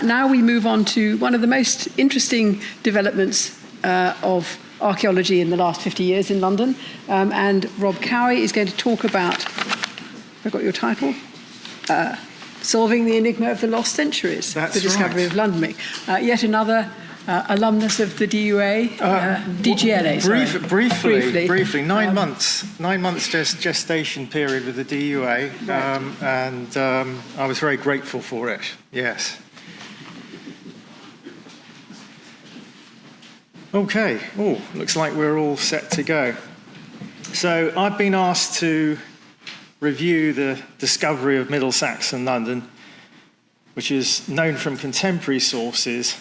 Now we move on to one of the most interesting developments of archaeology in the last 50 years in London. And Rob Cowie is going to talk about, have I got your title? Solving the Enigma of the Lost Centuries. That's the discovery right. of Lundenwic. Yet another alumnus of the DUA, DGLA. Briefly. 9 months gestation period with the DUA, right. And I was very grateful for it. Yes. Okay. Oh, looks like we're all set to go. So I've been asked to review the discovery of Middle Saxon London, which is known from contemporary sources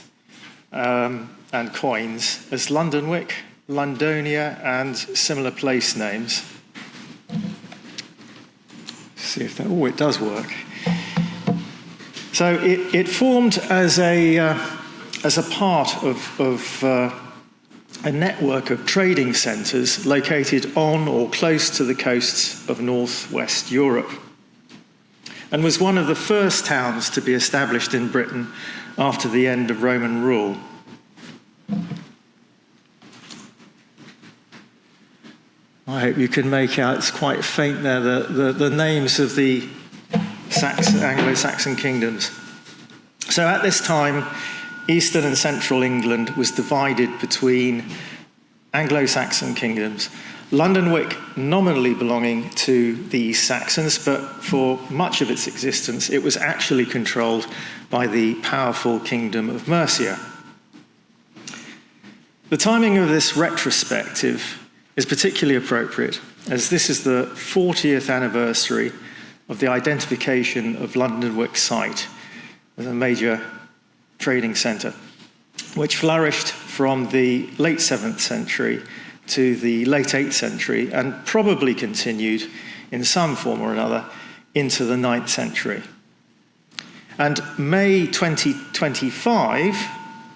and coins as Lundenwic, Lundonia, and similar place names. See if that, it does work. So it formed as a part of a network of trading centres located on or close to the coasts of northwest Europe, and was one of the first towns to be established in Britain after the end of Roman rule. I hope you can make out, it's quite faint there, the names of the Anglo-Saxon kingdoms. So at this time, Eastern and Central England was divided between Anglo-Saxon kingdoms, Lundenwic nominally belonging to the East Saxons, but for much of its existence, it was actually controlled by the powerful kingdom of Mercia. The timing of this retrospective is particularly appropriate, as this is the 40th anniversary of the identification of Lundenwic site as a major trading centre, which flourished from the late 7th century to the late 8th century and probably continued in some form or another into the 9th century. And May 2025,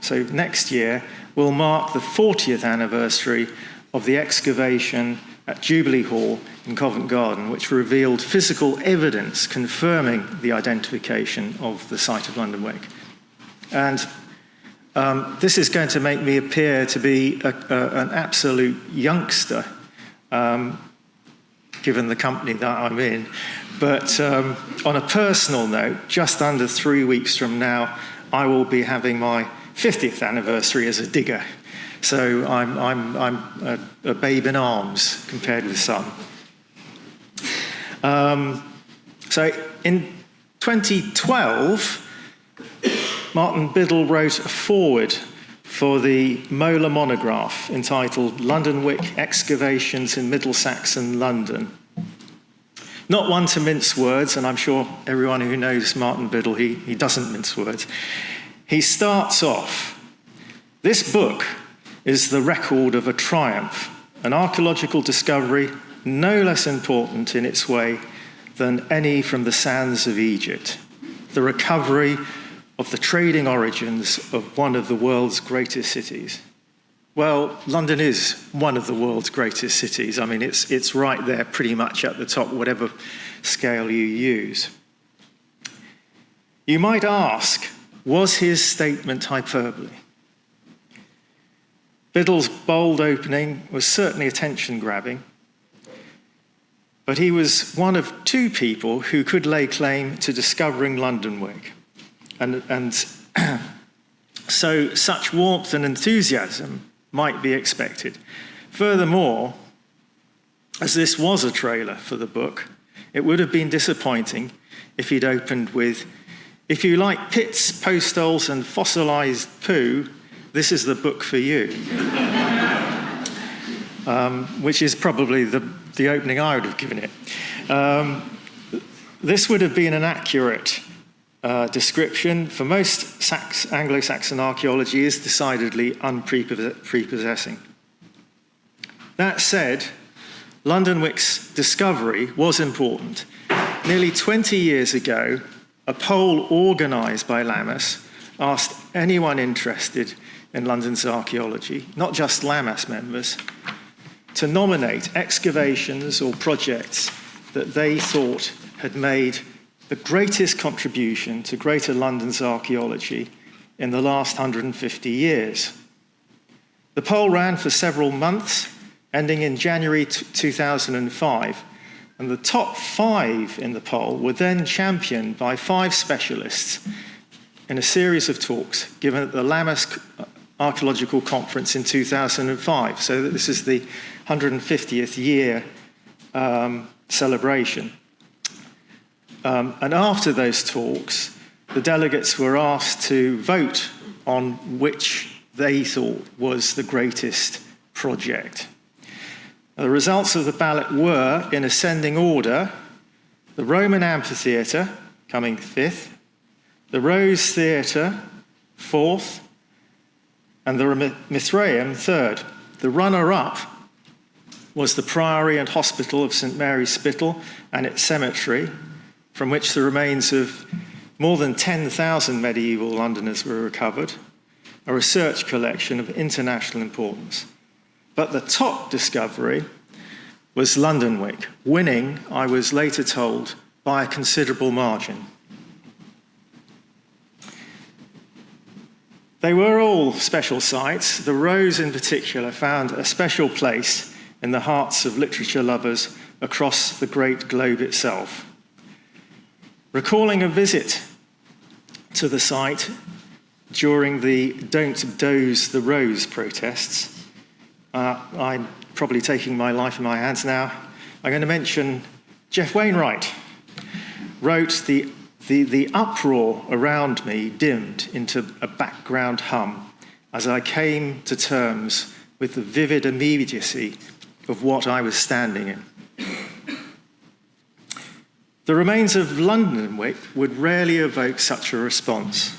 so next year, will mark the 40th anniversary of the excavation at Jubilee Hall in Covent Garden, which revealed physical evidence confirming the identification of the site of Lundenwic. And this is going to make me appear to be an absolute youngster, given the company that I'm in. But on a personal note, just under 3 weeks from now, I will be having my 50th anniversary as a digger. So I'm a babe in arms compared with some. So in 2012, Martin Biddle wrote a foreword for the Moeller monograph entitled Lundenwic Excavations in Middle Saxon London. Not one to mince words, and I'm sure everyone who knows Martin Biddle, he doesn't mince words. He starts off, "This book is the record of a triumph, an archaeological discovery no less important in its way than any from the sands of Egypt, the recovery of the trading origins of one of the world's greatest cities." Well, London is one of the world's greatest cities. I mean, it's right there pretty much at the top, whatever scale you use. You might ask, was his statement hyperbole? Biddle's bold opening was certainly attention-grabbing, but he was one of two people who could lay claim to discovering Lundenwic. And so such warmth and enthusiasm might be expected. Furthermore, as this was a trailer for the book, it would have been disappointing if he'd opened with, "If you like pits, post holes, and fossilised poo, this is the book for you." Which is probably the opening I would have given it. This would have been an accurate description. For most Anglo-Saxon archaeology is decidedly unprepossessing. That said, Lundenwic's discovery was important. Nearly 20 years ago, a poll organised by Lammas asked anyone interested in London's archaeology, not just Lammas members, to nominate excavations or projects that they thought had made the greatest contribution to Greater London's archaeology in the last 150 years. The poll ran for several months, ending in January 2005, and the top 5 in the poll were then championed by 5 specialists in a series of talks given at the Lammas Archaeological Conference in 2005. So that this is the 150th year celebration. And after those talks, the delegates were asked to vote on which they thought was the greatest project. The results of the ballot were, in ascending order, the Roman Amphitheatre coming 5th, the Rose Theatre 4th, and the Mithraeum 3rd. The runner-up was the Priory and Hospital of St Mary's Biddle and its cemetery, from which the remains of more than 10,000 medieval Londoners were recovered, a research collection of international importance. But the top discovery was Lundenwic, winning, I was later told, by a considerable margin. They were all special sites. The Rose in particular found a special place in the hearts of literature lovers across the great globe itself. Recalling a visit to the site during the Don't Doze the Rose protests, I'm probably taking my life in my hands now. I'm going to mention Jeff Wainwright wrote the uproar around me dimmed into a background hum as I came to terms with the vivid immediacy of what I was standing in. The remains of Lundenwic would rarely evoke such a response.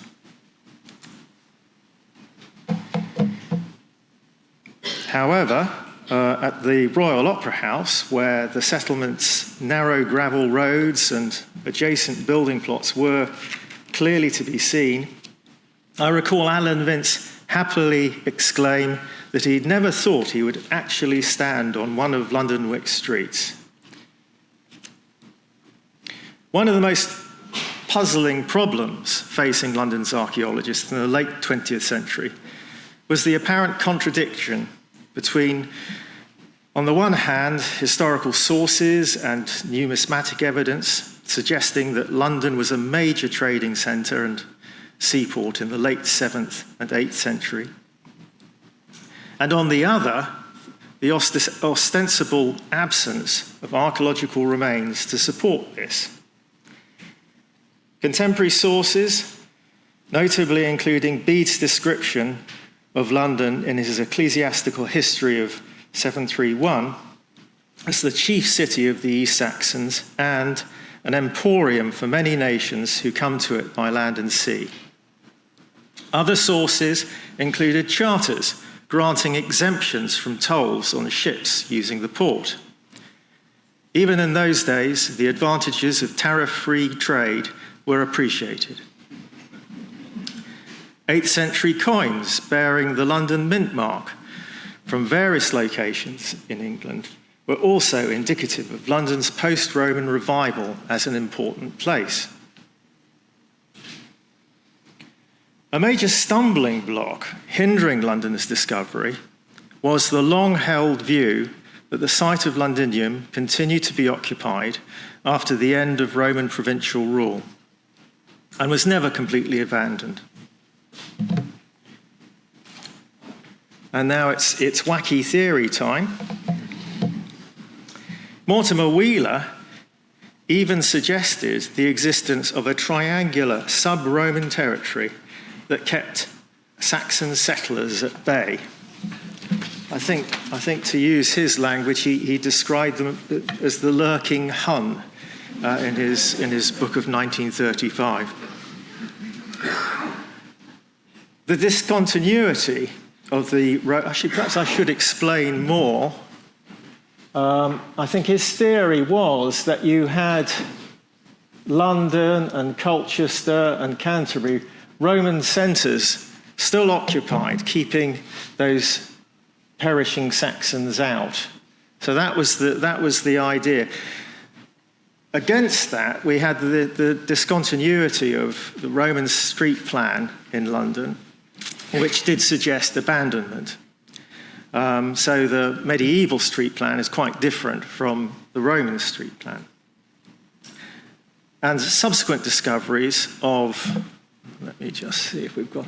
However, at the Royal Opera House, where the settlement's narrow gravel roads and adjacent building plots were clearly to be seen, I recall Alan Vince happily exclaim that he'd never thought he would actually stand on one of Lundenwic's streets. One of the most puzzling problems facing London's archaeologists in the late 20th century was the apparent contradiction between, on the one hand, historical sources and numismatic evidence suggesting that London was a major trading centre and seaport in the late 7th and 8th century, and on the other, the ostensible absence of archaeological remains to support this. Contemporary sources, notably including Bede's description of London in his Ecclesiastical History of 731, as the chief city of the East Saxons and an emporium for many nations who come to it by land and sea. Other sources included charters granting exemptions from tolls on ships using the port. Even in those days, the advantages of tariff-free trade were appreciated. 8th century coins bearing the London mint mark from various locations in England were also indicative of London's post-Roman revival as an important place. A major stumbling block hindering London's discovery was the long-held view that the site of Londinium continued to be occupied after the end of Roman provincial rule and was never completely abandoned. And now it's wacky theory time. Mortimer Wheeler even suggested the existence of a triangular sub-Roman territory that kept Saxon settlers at bay. I think to use his language, he described them as the lurking Hun in his book of 1935. The discontinuity of the actually, perhaps I should explain more. I think his theory was that you had London and Colchester and Canterbury, Roman centres, still occupied, keeping those perishing Saxons out. So that was the idea. Against that, we had the discontinuity of the Roman street plan in London, which did suggest abandonment. So the medieval street plan is quite different from the Roman street plan. And subsequent discoveries of, let me just see if we've got,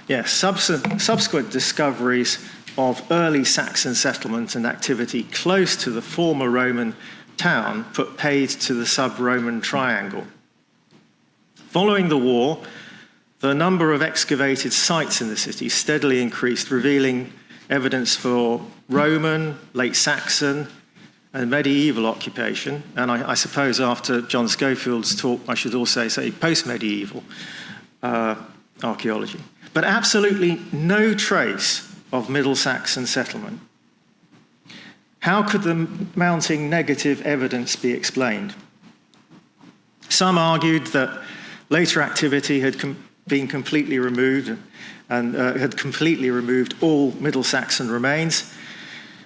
yes, subsequent discoveries of early Saxon settlement and activity close to the former Roman town put paid to the sub-Roman triangle. Following the war, the number of excavated sites in the city steadily increased, revealing evidence for Roman, late Saxon, and medieval occupation. And I suppose after John Schofield's talk, I should also say post-medieval archaeology. But absolutely no trace of Middle Saxon settlement. How could the mounting negative evidence be explained? Some argued that later activity had been completely removed and had completely removed all Middle Saxon remains.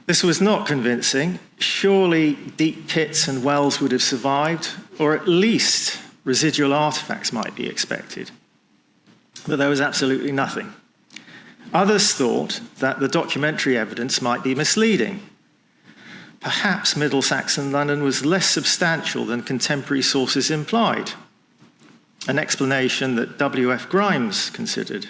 This was not convincing. Surely deep pits and wells would have survived, or at least residual artifacts might be expected. But there was absolutely nothing. Others thought that the documentary evidence might be misleading. Perhaps Middle Saxon London was less substantial than contemporary sources implied, an explanation that W.F. Grimes considered.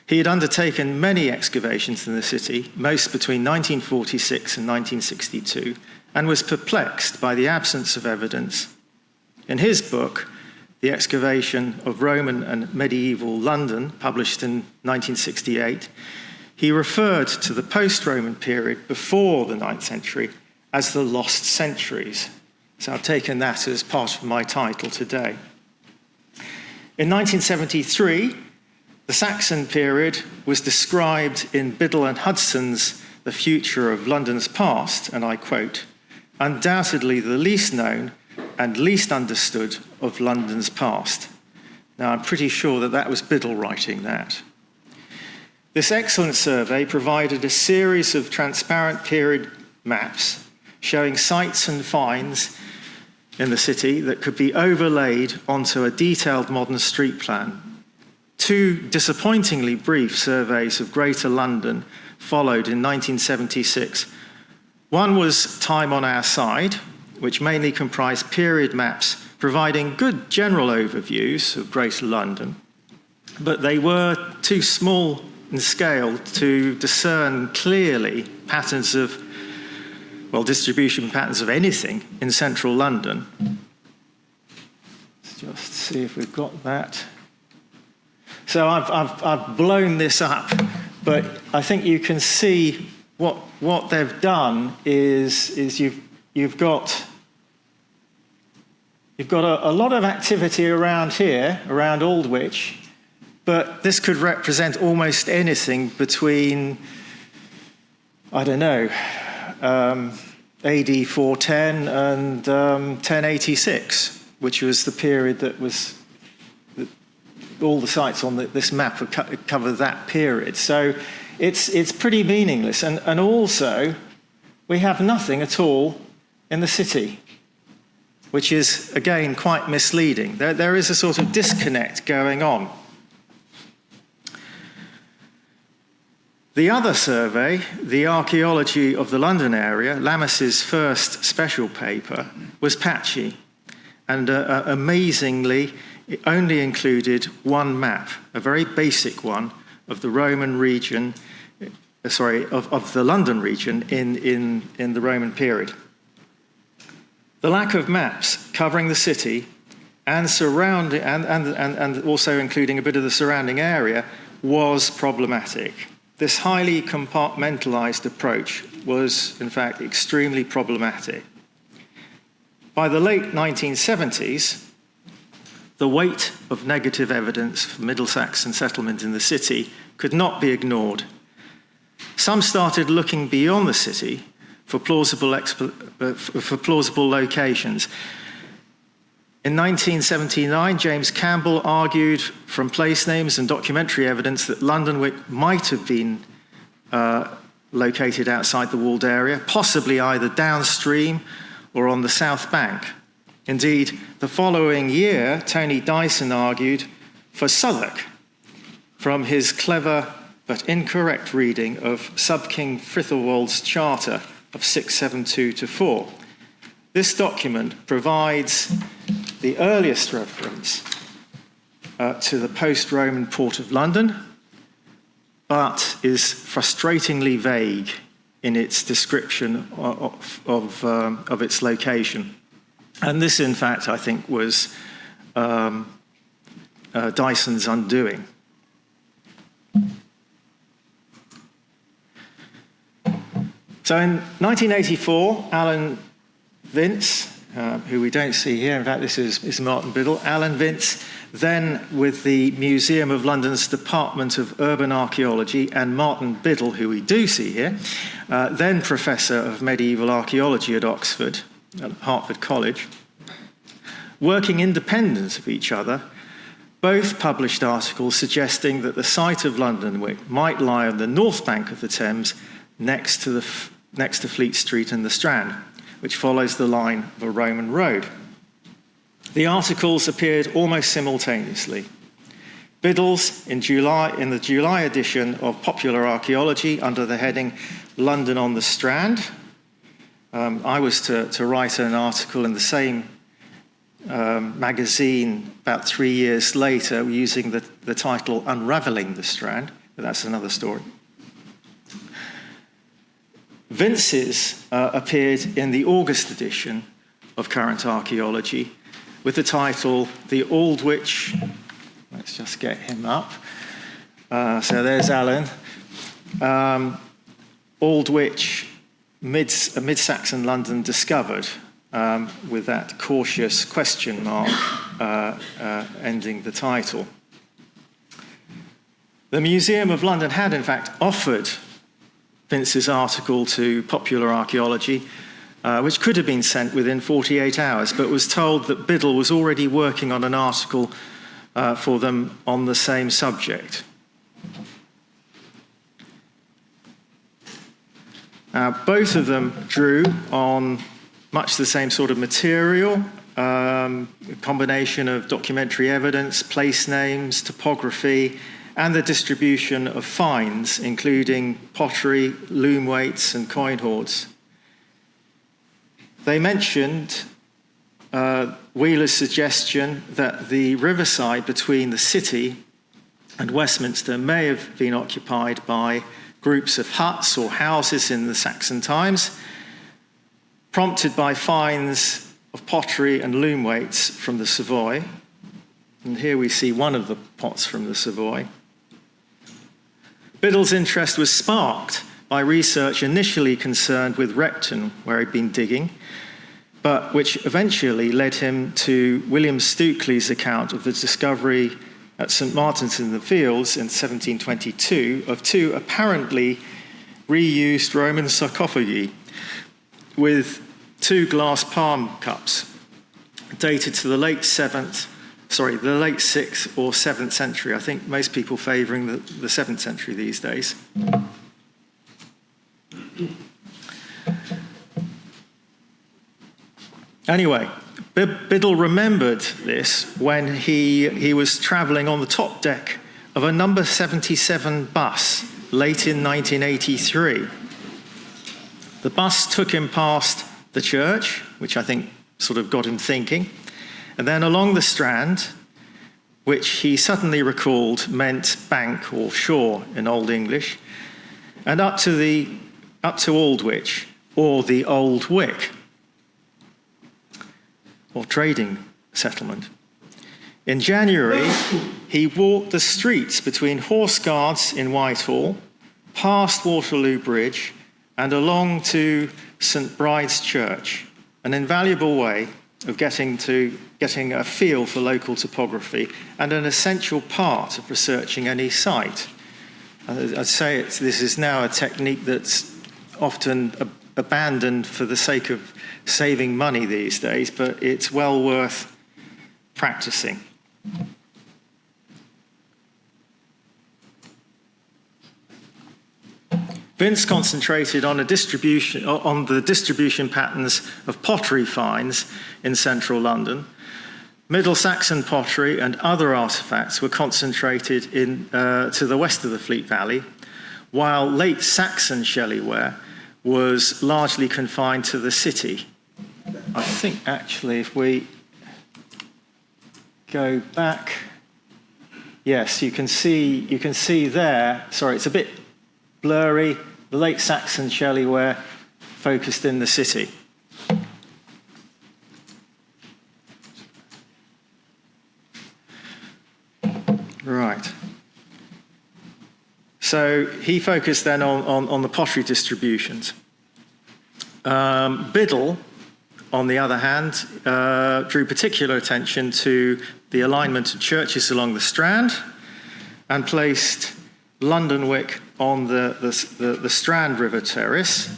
He had undertaken many excavations in the city, most between 1946 and 1962, and was perplexed by the absence of evidence. In his book, The Excavation of Roman and Medieval London, published in 1968, he referred to the post-Roman period before the 9th century as the lost centuries. So I've taken that as part of my title today. In 1973, the Saxon period was described in Biddle and Hudson's The Future of London's Past, and I quote, "undoubtedly the least known and least understood of London's past." Now, I'm pretty sure that that was Biddle writing that. This excellent survey provided a series of transparent period maps showing sites and finds in the city that could be overlaid onto a detailed modern street plan. Two disappointingly brief surveys of Greater London followed in 1976. One was Time on Our Side, which mainly comprised period maps providing good general overviews of Greater London, but they were too small in scale to discern clearly patterns of, well, distribution patterns of anything in central London. Let's just see if we've got that. So I've blown this up, but I think you can see what they've done is you've got a lot of activity around here, around Aldwych, but this could represent almost anything between, I don't know, AD 410 and 1086, which was the period that was, all the sites on this map cover that period. So it's pretty meaningless. And also, we have nothing at all in the city, which is, again, quite misleading. There is a sort of disconnect going on. The other survey, The Archaeology of the London Area, Lammas's first special paper, was patchy, and amazingly, it only included one map, a very basic one, of the Roman region, of the London region in the Roman period. The lack of maps covering the city and surrounding and also including a bit of the surrounding area was problematic. This highly compartmentalized approach was, in fact, extremely problematic. By the late 1970s, the weight of negative evidence for Middle Saxon settlement in the city could not be ignored. Some started looking beyond the city for plausible locations. In 1979, James Campbell argued from place names and documentary evidence that Lundenwic might have been located outside the walled area, possibly either downstream or on the South Bank. Indeed, the following year, Tony Dyson argued for Southwark from his clever but incorrect reading of Sub-King Frithilwold's Charter of 672-4. This document provides the earliest reference to the post-Roman port of London, but is frustratingly vague in its description of its location. And this, in fact, I think was Dyson's undoing. So in 1984, Alan Vince, who we don't see here, in fact this is Martin Biddle, Alan Vince, then with the Museum of London's Department of Urban Archaeology, and Martin Biddle, who we do see here, then Professor of Medieval Archaeology at Oxford, at Hertford College, working independent of each other, both published articles suggesting that the site of Lundenwic might lie on the north bank of the Thames next to Fleet Street and the Strand, which follows the line of a Roman road. The articles appeared almost simultaneously. Biddle's in the July edition of Popular Archaeology under the heading London on the Strand. I was to write an article in the same magazine about 3 years later using the title Unravelling the Strand, but that's another story. Vince's appeared in the August edition of Current Archaeology with the title The Aldwych, let's just get him up. So there's Alan. Aldwych, Mid-Saxon London discovered, with that cautious question mark ending the title. The Museum of London had, in fact, offered Vince's article to Popular Archaeology, which could have been sent within 48 hours, but was told that Biddle was already working on an article for them on the same subject. Both of them drew on much the same sort of material, a combination of documentary evidence, place names, topography, and the distribution of finds, including pottery, loom weights, and coin hoards. They mentioned Wheeler's suggestion that the riverside between the city and Westminster may have been occupied by groups of huts or houses in the Saxon times, prompted by finds of pottery and loom weights from the Savoy. And here we see one of the pots from the Savoy. Biddle's interest was sparked by research initially concerned with Repton, where he'd been digging, but which eventually led him to William Stukeley's account of the discovery at St. Martin's in the Fields in 1722 of two apparently reused Roman sarcophagi with two glass palm cups dated to the late 6th or 7th century. I think most people favouring the 7th century these days. Anyway, Biddle remembered this when he was travelling on the top deck of a number 77 bus late in 1983. The bus took him past the church, which I think sort of got him thinking, and then along the Strand, which he suddenly recalled meant bank or shore in Old English, and up to Aldwych, or the Old Wick, or trading settlement. In January, he walked the streets between Horse Guards in Whitehall, past Waterloo Bridge, and along to St. Bride's Church, an invaluable way of getting a feel for local topography and an essential part of researching any site. I'd say this is now a technique that's often abandoned for the sake of saving money these days, but it's well worth practicing. Vince concentrated on the distribution patterns of pottery finds in central London. Middle Saxon pottery and other artifacts were concentrated to the west of the Fleet Valley, while late Saxon shellyware was largely confined to the city. I think actually if we go back, yes, you can see there, sorry, it's a bit blurry, the late Saxon shellyware focused in the city. Right. So he focused then on the pottery distributions. Biddle, on the other hand, drew particular attention to the alignment of churches along the Strand and placed Lundenwic on the Strand River terrace.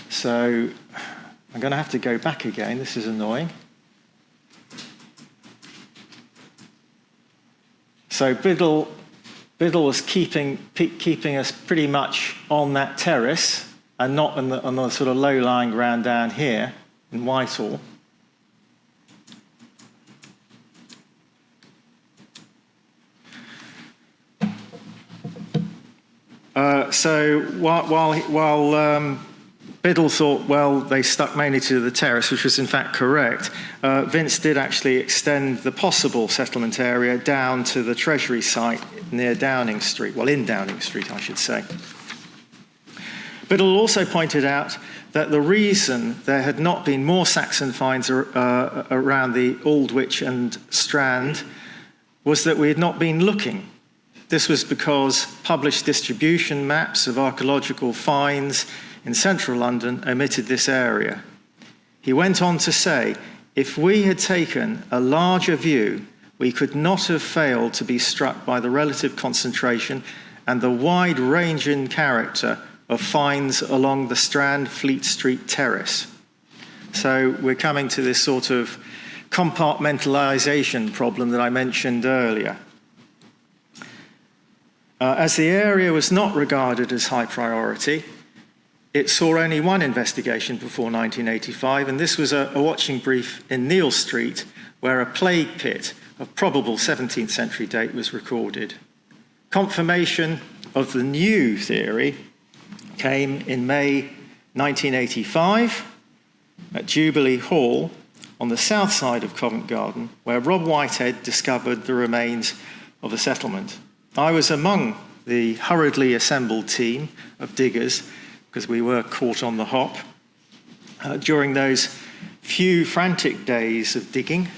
So I'm going to have to go back again. This is annoying. So Biddle was keeping us pretty much on that terrace and not on the sort of low-lying ground down here in Whitehall. So while Biddle thought, well, they stuck mainly to the terrace, which was in fact correct, Vince did actually extend the possible settlement area down to the Treasury site near Downing Street, well, in Downing Street, I should say. Biddle also pointed out that the reason there had not been more Saxon finds around the Aldwych and Strand was that we had not been looking. This was because published distribution maps of archaeological finds in central London omitted this area. He went on to say, if we had taken a larger view, we could not have failed to be struck by the relative concentration and the wide-ranging character of finds along the Strand Fleet Street terrace. So we're coming to this sort of compartmentalisation problem that I mentioned earlier. As the area was not regarded as high priority, it saw only one investigation before 1985, and this was a watching brief in Neal Street, where a plague pit of probable 17th century date was recorded. Confirmation of the new theory came in May 1985 at Jubilee Hall on the south side of Covent Garden, where Rob Whitehead discovered the remains of the settlement. I was among the hurriedly assembled team of diggers, because we were caught on the hop. During those few frantic days of digging,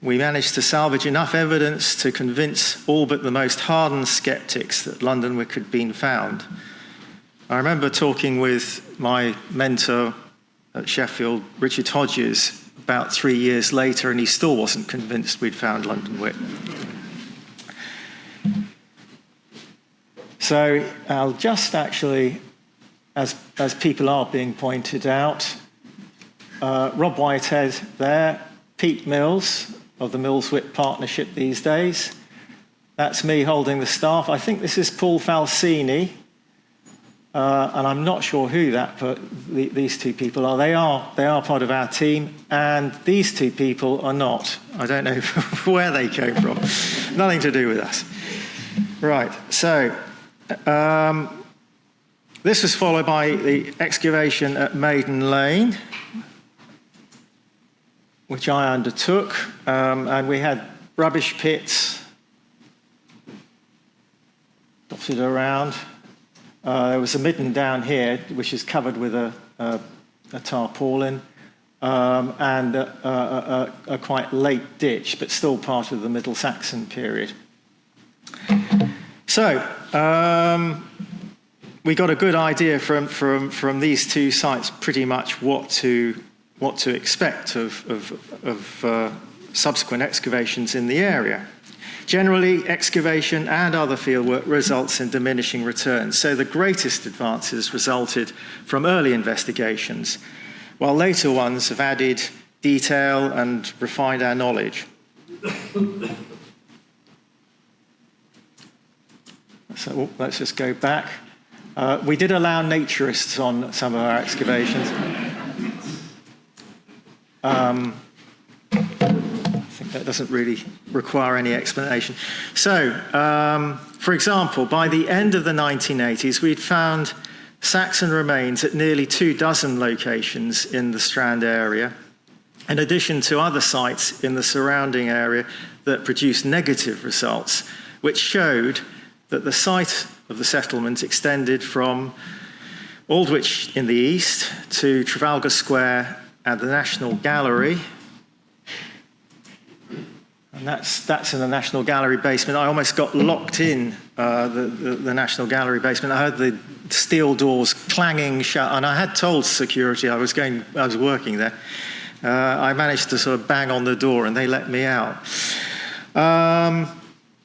we managed to salvage enough evidence to convince all but the most hardened skeptics that Lundenwic had been found. I remember talking with my mentor at Sheffield, Richard Hodges, about 3 years later, and he still wasn't convinced we'd found Lundenwic. So I'll just actually, as people are being pointed out, Rob Whitehead there, Pete Mills of the Mills-Witt Partnership these days. That's me holding the staff. I think this is Paul Falsini, and I'm not sure who these two people are. They are part of our team, and these two people are not. I don't know where they came from. Nothing to do with us. Right, so this was followed by the excavation at Maiden Lane, which I undertook, and we had rubbish pits dotted around. There was a midden down here, which is covered with a tarpaulin, and a quite late ditch, but still part of the Middle Saxon period. So, we got a good idea from these two sites pretty much what to expect of subsequent excavations in the area. Generally, excavation and other fieldwork results in diminishing returns, so the greatest advances resulted from early investigations, while later ones have added detail and refined our knowledge. So let's just go back. We did allow naturists on some of our excavations. I think that doesn't really require any explanation. So, for example, by the end of the 1980s, we'd found Saxon remains at nearly 24 locations in the Strand area, in addition to other sites in the surrounding area that produced negative results, which showed that the site of the settlement extended from Aldwych in the east to Trafalgar Square and the National Gallery. And that's in the National Gallery basement. I almost got locked in the National Gallery basement. I heard the steel doors clanging shut, and I had told security I was working there. I managed to sort of bang on the door, and they let me out.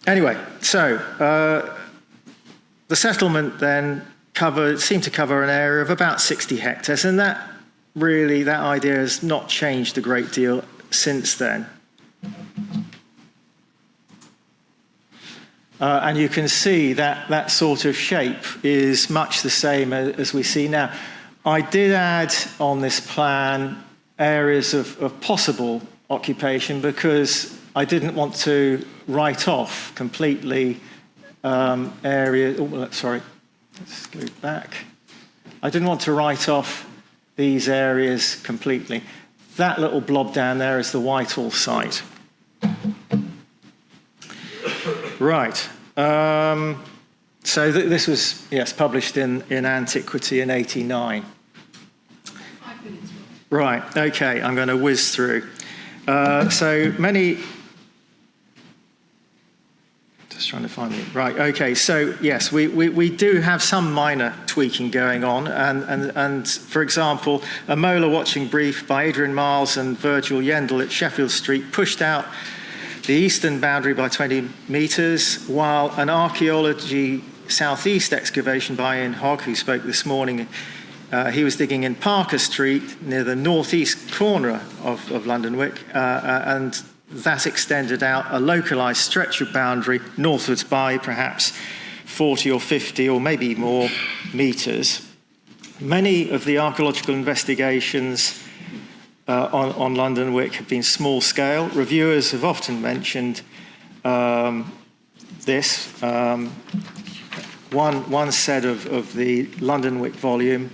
Anyway, so the settlement then seemed to cover an area of about 60 hectares, and that idea has not changed a great deal since then. And you can see that sort of shape is much the same as we see now. I did add on this plan areas of possible occupation because I didn't want to write off completely areas. Oh, sorry, let's go back. I didn't want to write off these areas completely. That little blob down there is the Whitehall site. Right. So this was, yes, published in Antiquity in 89. 5 minutes. Right, okay, I'm going to whiz through. So many... Just trying to find it. Right, okay, so yes, we do have some minor tweaking going on, and for example, a molar watching brief by Adrian Miles and Virgil Yendall at Sheffield Street pushed out the eastern boundary by 20 metres, while an archaeology southeast excavation by Ian Hogg, who spoke this morning, he was digging in Parker Street near the northeast corner of Lundenwic, and that extended out a localised stretch of boundary northwards by perhaps 40 or 50 or maybe more metres. Many of the archaeological investigations on Lundenwic have been small scale. Reviewers have often mentioned this. One said of the Lundenwic volume,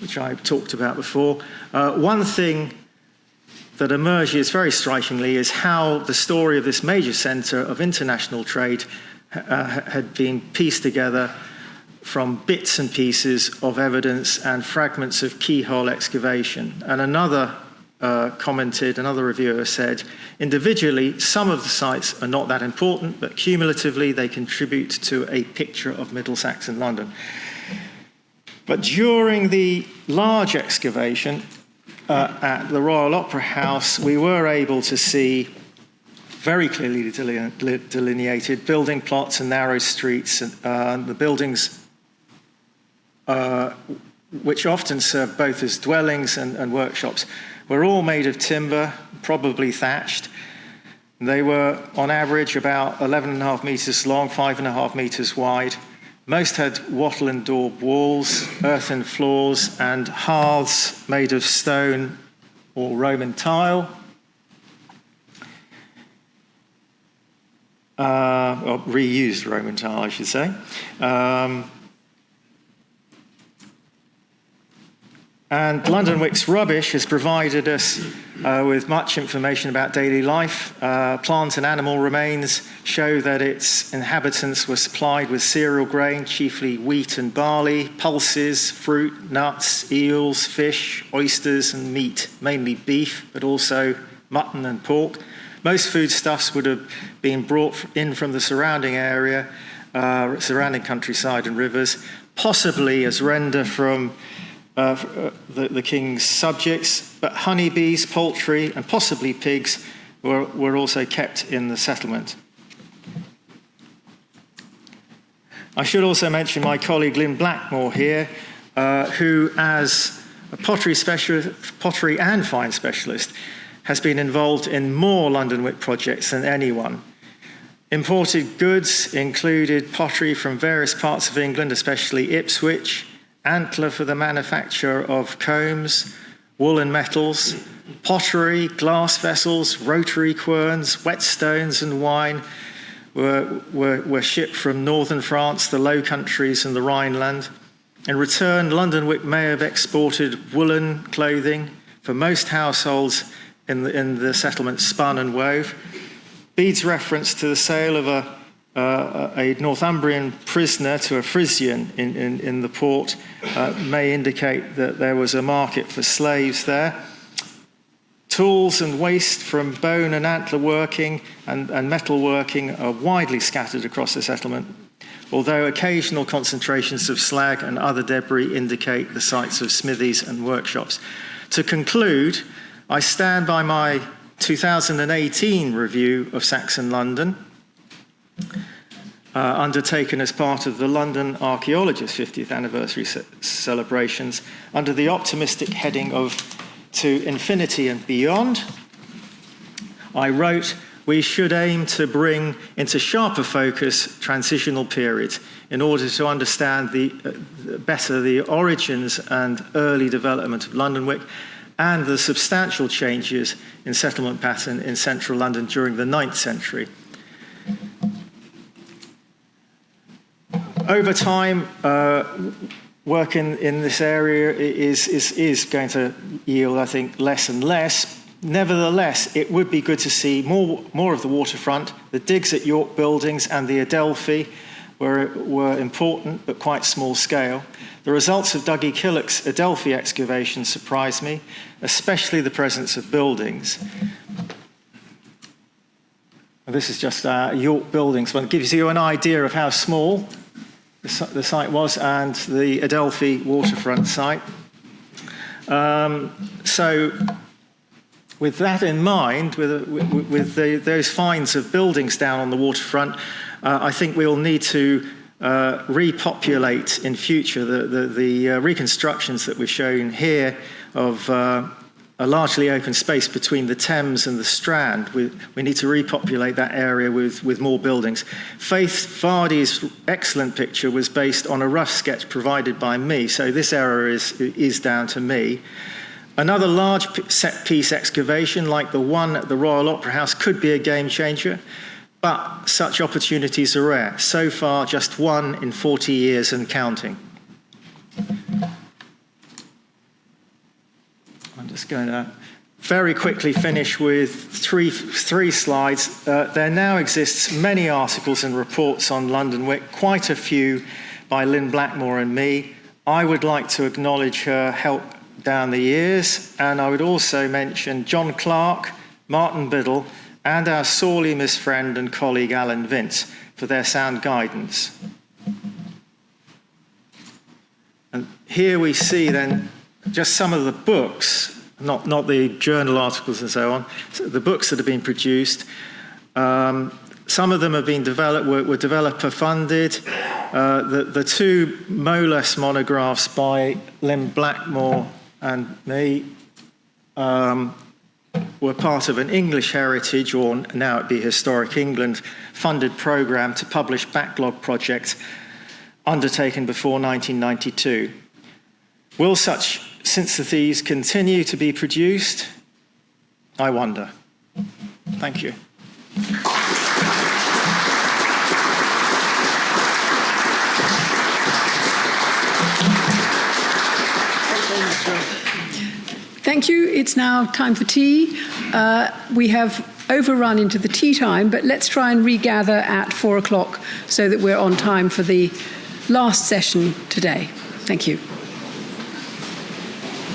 which I talked about before, one thing that emerges very strikingly is how the story of this major centre of international trade had been pieced together from bits and pieces of evidence and fragments of keyhole excavation. And another reviewer said, individually, some of the sites are not that important, but cumulatively they contribute to a picture of Middle Saxon London. But during the large excavation at the Royal Opera House, we were able to see very clearly delineated building plots and narrow streets, and the buildings which often served both as dwellings and workshops were all made of timber, probably thatched. They were on average about 11.5 metres long, 5.5 metres wide. Most had wattle and daub walls, earthen floors, and hearths made of stone or Roman tile. Or reused Roman tile, I should say. And Lundenwic's rubbish has provided us with much information about daily life. Plant and animal remains show that its inhabitants were supplied with cereal grain, chiefly wheat and barley, pulses, fruit, nuts, eels, fish, oysters, and meat, mainly beef, but also mutton and pork. Most foodstuffs would have been brought in from the surrounding area, surrounding countryside and rivers, possibly as render from the king's subjects, but honeybees, poultry, and possibly pigs were also kept in the settlement. I should also mention my colleague Lynn Blackmore here, who, as a pottery and fine specialist, has been involved in more Lundenwic projects than anyone. Imported goods included pottery from various parts of England, especially Ipswich, antler for the manufacture of combs, woolen metals, pottery, glass vessels, rotary querns, whetstones and wine were shipped from northern France, the Low Countries and the Rhineland. In return, Lundenwic may have exported woolen clothing for most households in the settlement spun and wove. Bede's reference to the sale of a Northumbrian prisoner to a Frisian in the port may indicate that there was a market for slaves there. Tools and waste from bone and antler working and metal working are widely scattered across the settlement, although occasional concentrations of slag and other debris indicate the sites of smithies and workshops. To conclude, I stand by my 2018 review of Saxon London, undertaken as part of the London Archaeologists' 50th anniversary celebrations, under the optimistic heading of To Infinity and Beyond. I wrote, we should aim to bring into sharper focus transitional periods in order to understand better the origins and early development of Lundenwic and the substantial changes in settlement pattern in central London during the 9th century. Over time, work in this area is going to yield, I think, less and less. Nevertheless, it would be good to see more of the waterfront. The digs at York Buildings and the Adelphi were important, but quite small scale. The results of Dougie Killock's Adelphi excavation surprised me, especially the presence of buildings. This is just York Buildings. One gives you an idea of how small the site was, and the Adelphi waterfront site. So with that in mind, with those finds of buildings down on the waterfront, I think we'll need to repopulate in future the reconstructions that we've shown here of a largely open space between the Thames and the Strand. We need to repopulate that area with more buildings. Faith Vardy's excellent picture was based on a rough sketch provided by me, so this area is down to me. Another large set-piece excavation like the one at the Royal Opera House could be a game changer, but such opportunities are rare. So far, just one in 40 years and counting. I'm just going to very quickly finish with three slides. There now exists many articles and reports on Lundenwic, quite a few by Lynn Blackmore and me. I would like to acknowledge her help down the years, and I would also mention John Clark, Martin Biddle, and our sorely missed friend and colleague Alan Vince for their sound guidance. And here we see then just some of the books, not the journal articles and so on, so the books that have been produced. Some of them have been were developer funded. The two Molas monographs by Lynn Blackmore and me were part of an English Heritage, or now it be Historic England, funded programme to publish backlog projects undertaken before 1992. Will such syntheses continue to be produced? I wonder. Thank you. Thank you. It's now time for tea. We have overrun into the tea time, but let's try and regather at 4 o'clock so that we're on time for the last session today. Thank you.